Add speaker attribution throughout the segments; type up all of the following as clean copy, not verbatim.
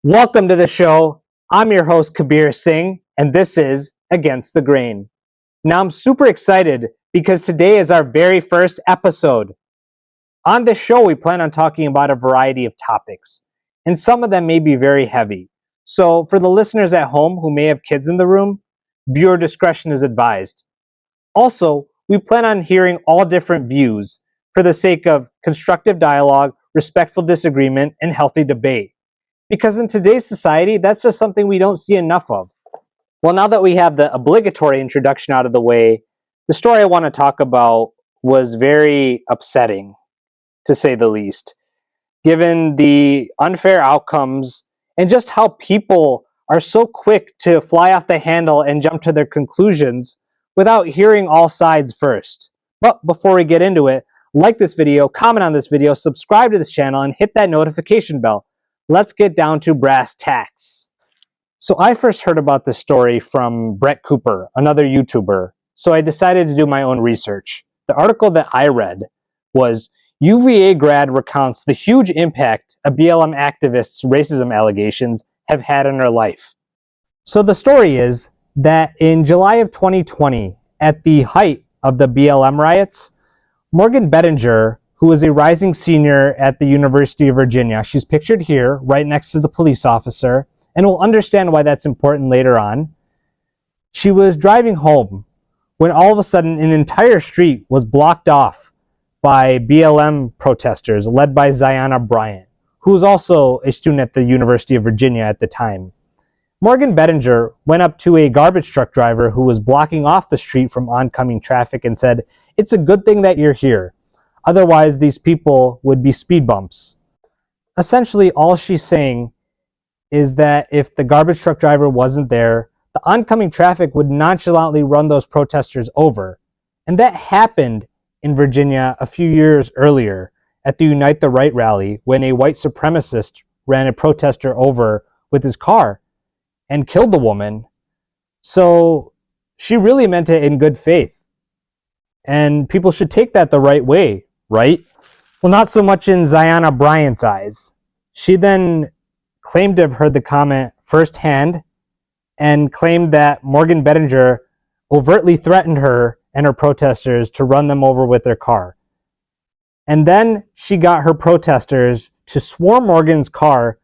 Speaker 1: Welcome to the show. I'm your host, Kabir Singh, and this is Against the Grain. Now, I'm super excited because today is our very first episode. On this show, we plan on talking about a variety of topics, and some of them may be very heavy. So, for the listeners at home who may have kids in the room, viewer discretion is advised. Also, we plan on hearing all different views for the sake of constructive dialogue, respectful disagreement, and healthy debate. Because in today's society, that's just something we don't see enough of. Well, now that we have the obligatory introduction out of the way, the story I want to talk about was very upsetting, to say the least, given the unfair outcomes and just how people are so quick to fly off the handle and jump to their conclusions without hearing all sides first. But before we get into it, like this video, comment on this video, subscribe to this channel, and hit that notification bell. Let's get down to brass tacks. So I first heard about this story from Brett Cooper, another YouTuber, so I decided to do my own research. The article that I read was UVA grad recounts the huge impact a BLM activist's racism allegations have had on her life. So the story is that in July of 2020, at the height of the BLM riots, Morgan Bettinger, who was a rising senior at the University of Virginia. She's pictured here, right next to the police officer, and we'll understand why that's important later on. She was driving home when all of a sudden an entire street was blocked off by BLM protesters led by Zyahna Bryant, who was also a student at the University of Virginia at the time. Morgan Bettinger went up to a garbage truck driver who was blocking off the street from oncoming traffic and said, "It's a good thing that you're here. Otherwise, these people would be speed bumps." Essentially, all she's saying is that if the garbage truck driver wasn't there, the oncoming traffic would nonchalantly run those protesters over. And that happened in Virginia a few years earlier at the Unite the Right rally when a white supremacist ran a protester over with his car and killed the woman. So she really meant it in good faith. And people should take that the right way. Right? Well, not so much in Zyahna Bryant's eyes. She then claimed to have heard the comment firsthand and claimed that Morgan Bettinger overtly threatened her and her protesters to run them over with their car. And then she got her protesters to swarm Morgan's car,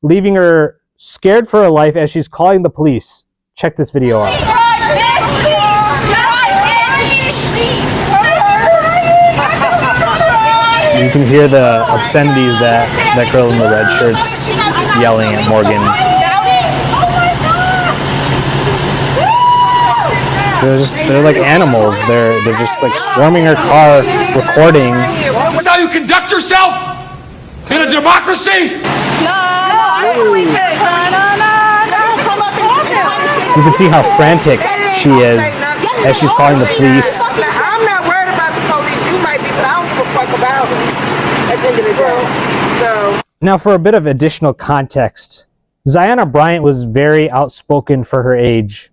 Speaker 1: leaving her scared for her life as she's calling the police. Check this video out. You can hear the obscenities that girl in the red shirt's yelling at Morgan. They're like animals. They're just like swarming her car, recording.
Speaker 2: That's how you conduct yourself in a democracy?
Speaker 1: You can see how frantic she is as she's calling the police. Now, for a bit of additional context, Zyahna Bryant was very outspoken for her age.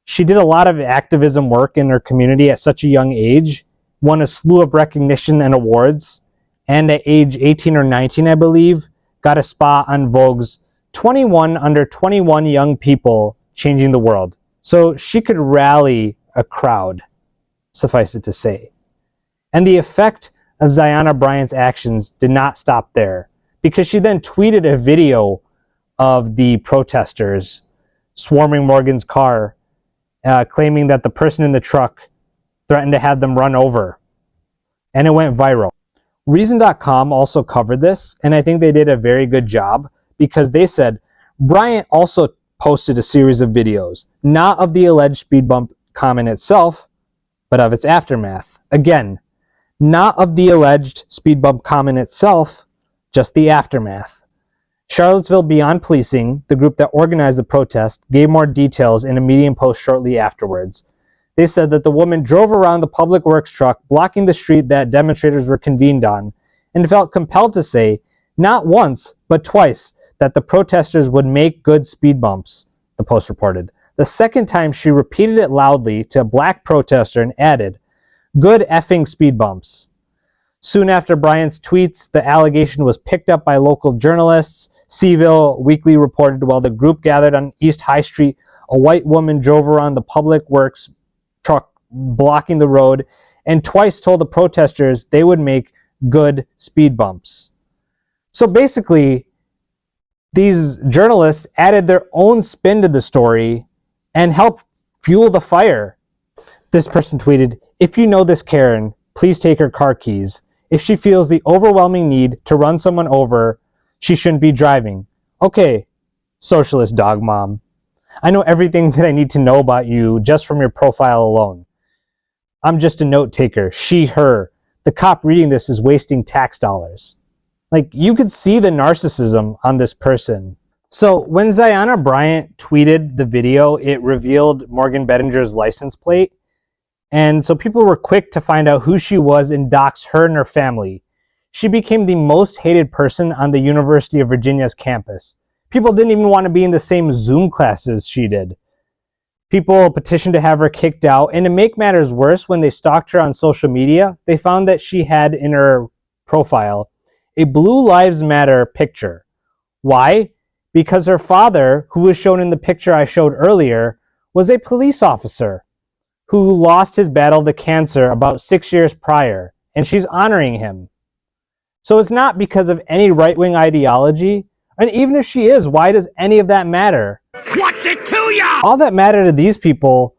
Speaker 1: She did a lot of activism work in her community at such a young age, won a slew of recognition and awards, and at age 18 or 19, I believe, got a spot on Vogue's 21 Under 21 Young People Changing the World. So she could rally a crowd, suffice it to say. And the effect of Zyahna Bryant's actions did not stop there, because she then tweeted a video of the protesters swarming Morgan's car, claiming that the person in the truck threatened to have them run over. And it went viral. Reason.com also covered this, and I think they did a very good job, because they said Bryant also posted a series of videos, not of the alleged speed bump comment itself, but of its aftermath. Again, not of the alleged speed bump comment itself, just the aftermath. Charlottesville Beyond Policing, the group that organized the protest, gave more details in a Medium post shortly afterwards. They said that the woman drove around the public works truck, blocking the street that demonstrators were convened on, and felt compelled to say, not once, but twice, that the protesters would make good speed bumps, the Post reported. The second time, she repeated it loudly to a black protester and added, "Good effing speed bumps." Soon after Bryant's tweets, the allegation was picked up by local journalists, Seaville Weekly reported while the group gathered on East High Street, a white woman drove around the public works truck blocking the road and twice told the protesters they would make good speed bumps. So basically, these journalists added their own spin to the story and helped fuel the fire. This person tweeted, "If you know this Karen, please take her car keys. If she feels the overwhelming need to run someone over, she shouldn't be driving." Okay, socialist dog mom. I know everything that I need to know about you just from your profile alone. I'm just a note taker. She, her. The cop reading this is wasting tax dollars. Like, you could see the narcissism on this person. So when Zyahna Bryant tweeted the video, it revealed Morgan Bettinger's license plate. And so people were quick to find out who she was and dox her and her family. She became the most hated person on the University of Virginia's campus. People didn't even want to be in the same Zoom classes she did. People petitioned to have her kicked out. And to make matters worse, when they stalked her on social media, they found that she had in her profile a Blue Lives Matter picture. Why? Because her father, who was shown in the picture I showed earlier, was a police officer who lost his battle to cancer about 6 years prior, and she's honoring him. So it's not because of any right-wing ideology, and even if she is, why does any of that matter?
Speaker 2: What's it to ya?
Speaker 1: All that mattered to these people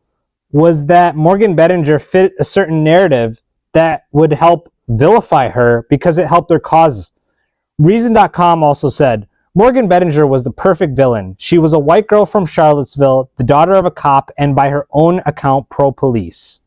Speaker 1: was that Morgan Bettinger fit a certain narrative that would help vilify her because it helped their cause. Reason.com also said, Morgan Bettinger was the perfect villain. She was a white girl from Charlottesville, the daughter of a cop, and by her own account, pro-police.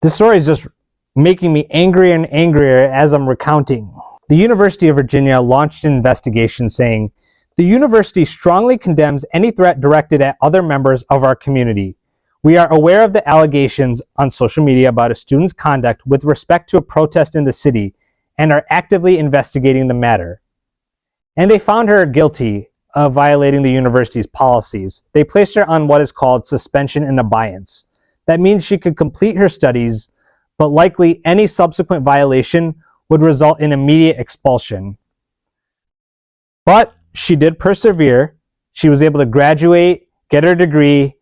Speaker 1: This story is just making me angrier and angrier as I'm recounting. The University of Virginia launched an investigation saying, the university strongly condemns any threat directed at other members of our community. We are aware of the allegations on social media about a student's conduct with respect to a protest in the city and are actively investigating the matter. And they found her guilty of violating the university's policies. They placed her on what is called suspension and abeyance. That means she could complete her studies, but likely any subsequent violation would result in immediate expulsion. But she did persevere. She was able to graduate, get her degree,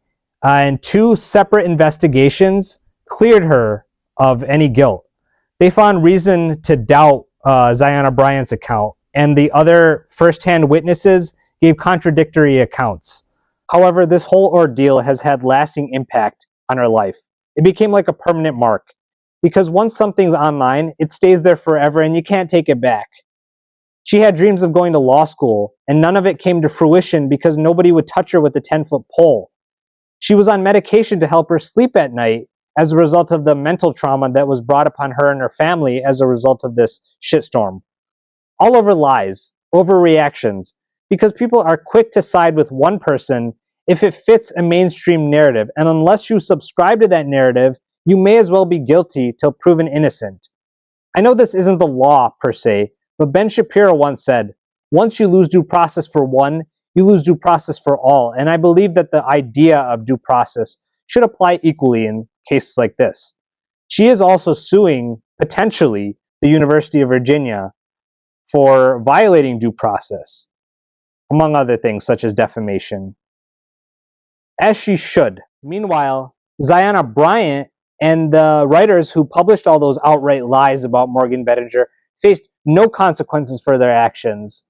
Speaker 1: and 2 separate investigations cleared her of any guilt. They found reason to doubt Zyahna Bryant's account, and the other first-hand witnesses gave contradictory accounts. However, this whole ordeal has had lasting impact on her life. It became like a permanent mark, because once something's online, it stays there forever and you can't take it back. She had dreams of going to law school, and none of it came to fruition because nobody would touch her with a 10-foot pole. She was on medication to help her sleep at night as a result of the mental trauma that was brought upon her and her family as a result of this shitstorm. All over lies, overreactions, because people are quick to side with one person if it fits a mainstream narrative, and unless you subscribe to that narrative, you may as well be guilty till proven innocent. I know this isn't the law per se, but Ben Shapiro once said, once you lose due process for one, you lose due process for all, and I believe that the idea of due process should apply equally in cases like this. She is also suing, potentially, the University of Virginia for violating due process, among other things such as defamation. As she should. Meanwhile, Zyahna Bryant and the writers who published all those outright lies about Morgan Bettinger faced no consequences for their actions.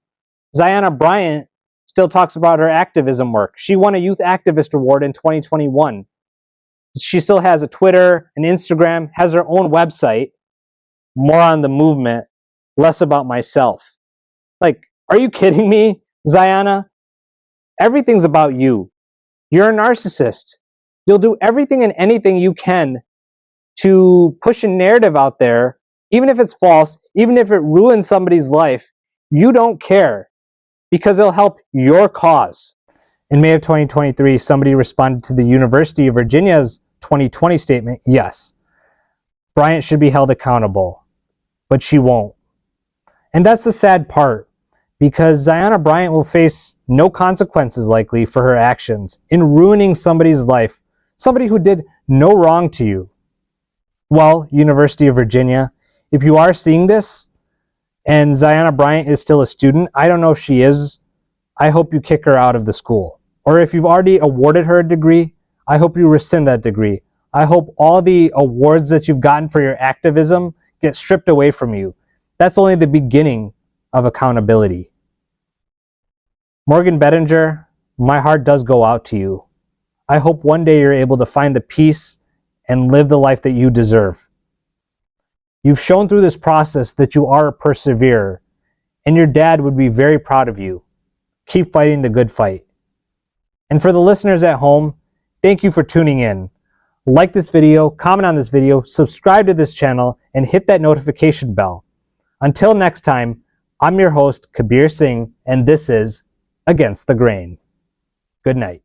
Speaker 1: Zyahna Bryant still talks about her activism work. She won a Youth Activist Award in 2021. She still has a Twitter, an Instagram, has her own website. More on the movement, less about myself. Like, are you kidding me, Zyahna? Everything's about you. You're a narcissist. You'll do everything and anything you can to push a narrative out there, even if it's false, even if it ruins somebody's life. You don't care because it'll help your cause. In May of 2023, somebody responded to the University of Virginia's 2020 statement, yes, Bryant should be held accountable, but she won't. And that's the sad part, because Zyahna Bryant will face no consequences likely for her actions in ruining somebody's life, somebody who did no wrong to you. Well, University of Virginia, if you are seeing this, and Zyahna Bryant is still a student, I don't know if she is, I hope you kick her out of the school. Or if you've already awarded her a degree, I hope you rescind that degree. I hope all the awards that you've gotten for your activism get stripped away from you. That's only the beginning of accountability. Morgan Bettinger, my heart does go out to you. I hope one day you're able to find the peace and live the life that you deserve. You've shown through this process that you are a perseverer, and your dad would be very proud of you. Keep fighting the good fight. And for the listeners at home, thank you for tuning in. Like this video, comment on this video, subscribe to this channel, and hit that notification bell. Until next time, I'm your host, Kabir Singh, and this is Against the Grain. Good night.